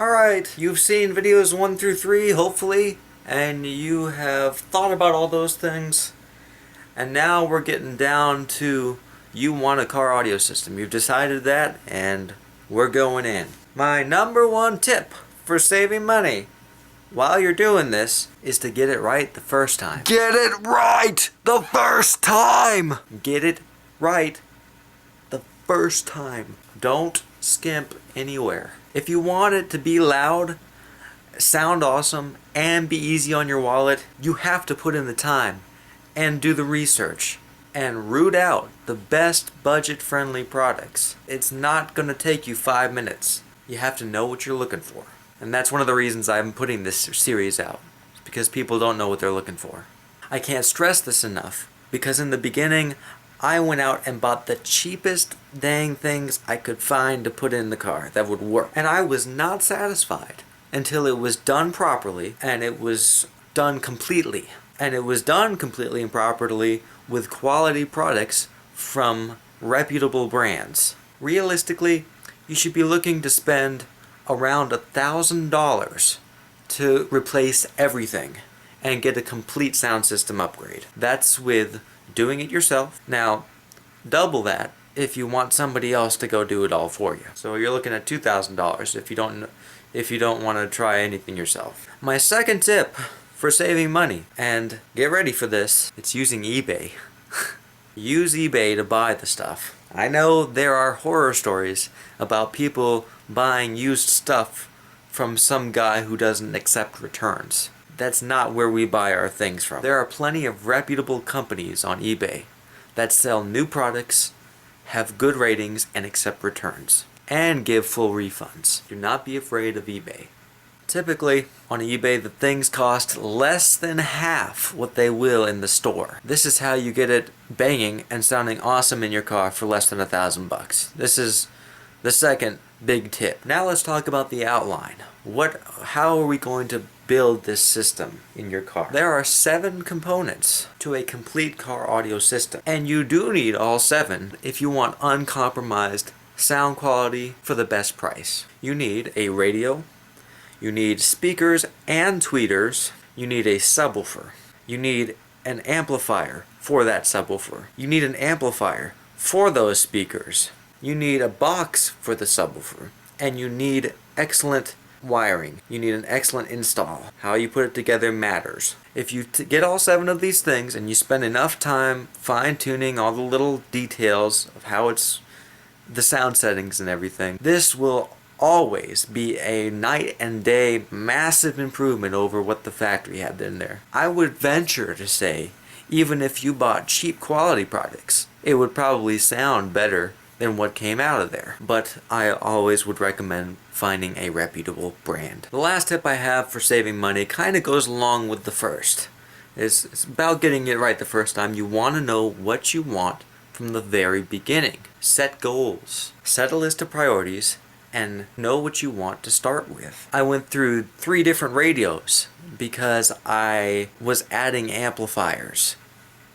Alright, you've seen videos 1 through 3, hopefully, and you have thought about all those things. And now we're getting down to you want a car audio system. You've decided that, and we're going in. My number one tip for saving money while you're doing this is to get it right the first time. Get it right the first time! Get it right the first time. Don't skimp anywhere. If you want it to be loud, sound awesome, and be easy on your wallet, you have to put in the time and do the research and root out the best budget-friendly products. It's not going to take you 5 minutes. You have to know what you're looking for. And that's one of the reasons I'm putting this series out. It's because people don't know what they're looking for. I can't stress this enough, because in the beginning, I went out and bought the cheapest dang things I could find to put in the car that would work. And I was not satisfied until it was done properly, and it was done completely. And it was done completely and properly with quality products from reputable brands. Realistically, you should be looking to spend around $1,000 to replace everything and get a complete sound system upgrade. That's with doing it yourself. Now, double that if you want somebody else to go do it all for you. So you're looking at $2,000 if you don't want to try anything yourself. My second tip for saving money, and get ready for this, it's using eBay. Use eBay to buy the stuff. I know there are horror stories about people buying used stuff from some guy who doesn't accept returns. That's not where we buy our things from. There are plenty of reputable companies on eBay that sell new products, have good ratings, and accept returns, and give full refunds. Do not be afraid of eBay. Typically, on eBay, the things cost less than half what they will in the store. This is how you get it banging and sounding awesome in your car for less than $1,000. This is the second big tip. Now let's talk about the outline. How are we going to build this system in your car? There are 7 components to a complete car audio system, and you do need all 7 if you want uncompromised sound quality for the best price. You need a radio, you need speakers and tweeters, you need a subwoofer, you need an amplifier for that subwoofer, you need an amplifier for those speakers, you need a box for the subwoofer, and you need excellent wiring. You need an excellent install. How you put it together matters. If you get all 7 of these things and you spend enough time fine-tuning all the little details of how it's the sound settings and everything, this will always be a night and day massive improvement over what the factory had in there. I would venture to say, even if you bought cheap quality products, it would probably sound better than what came out of there. But I always would recommend finding a reputable brand. The last tip I have for saving money kind of goes along with the first. It's about getting it right the first time. You want to know what you want from the very beginning. Set goals. Set a list of priorities and know what you want to start with. I went through 3 different radios because I was adding amplifiers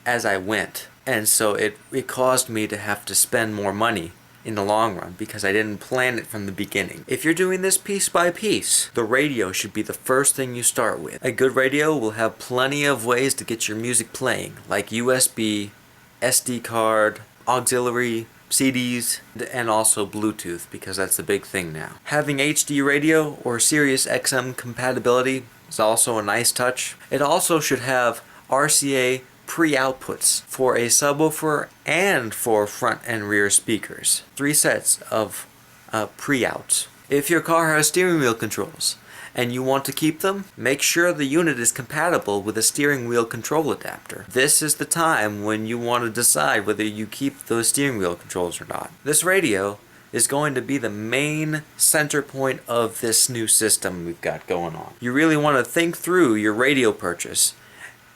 as I went. And so it caused me to have to spend more money in the long run because I didn't plan it from the beginning. If you're doing this piece by piece, the radio should be the first thing you start with. A good radio will have plenty of ways to get your music playing, like USB, SD card, auxiliary, CDs, and also Bluetooth, because that's the big thing now. Having HD radio or Sirius XM compatibility is also a nice touch. It also should have RCA pre-outputs for a subwoofer and for front and rear speakers. 3 sets of pre-outs. If your car has steering wheel controls and you want to keep them, make sure the unit is compatible with a steering wheel control adapter. This is the time when you want to decide whether you keep those steering wheel controls or not. This radio is going to be the main center point of this new system we've got going on. You really want to think through your radio purchase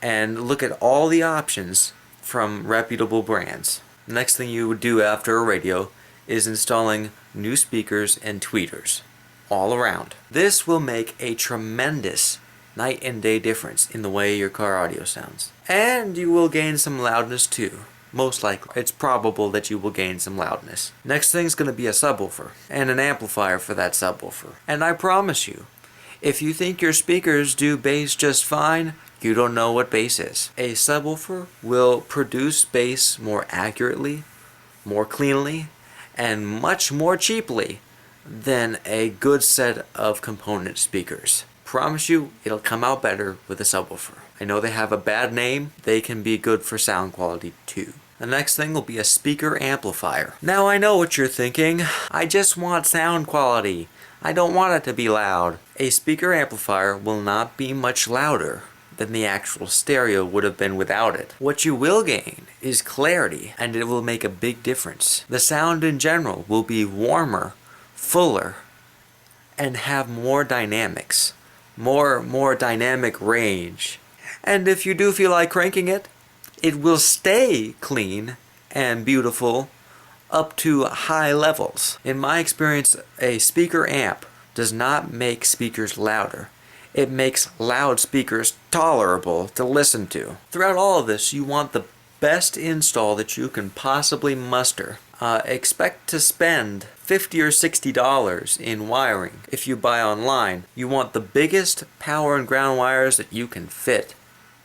and look at all the options from reputable brands. The next thing you would do after a radio is installing new speakers and tweeters all around. This will make a tremendous night and day difference in the way your car audio sounds. And you will gain some loudness too. most likely. It's probable that you will gain some loudness. Next thing's going to be a subwoofer, and an amplifier for that subwoofer. And I promise you, if you think your speakers do bass just fine, you don't know what bass is. A subwoofer will produce bass more accurately, more cleanly, and much more cheaply than a good set of component speakers. Promise you, it'll come out better with a subwoofer. I know they have a bad name, they can be good for sound quality too. The next thing will be a speaker amplifier. Now I know what you're thinking, I just want sound quality. I don't want it to be loud. A speaker amplifier will not be much louder than the actual stereo would have been without it. What you will gain is clarity, and it will make a big difference. The sound in general will be warmer, fuller, and have more dynamics. More dynamic range. And if you do feel like cranking it, it will stay clean and beautiful up to high levels. In my experience, a speaker amp does not make speakers louder. It makes loud speakers tolerable to listen to. Throughout all of this, you want the best install that you can possibly muster. Expect to spend $50 or $60 in wiring. If you buy online, you want the biggest power and ground wires that you can fit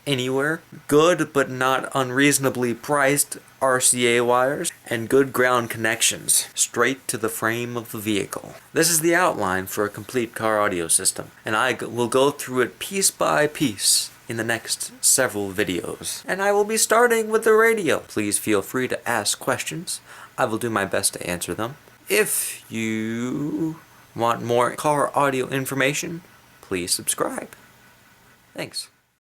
anywhere, good but not unreasonably priced RCA wires, and good ground connections straight to the frame of the vehicle. This is the outline for a complete car audio system, and I will go through it piece by piece in the next several videos. And I will be starting with the radio. Please feel free to ask questions. I will do my best to answer them. If you want more car audio information, please subscribe. Thanks.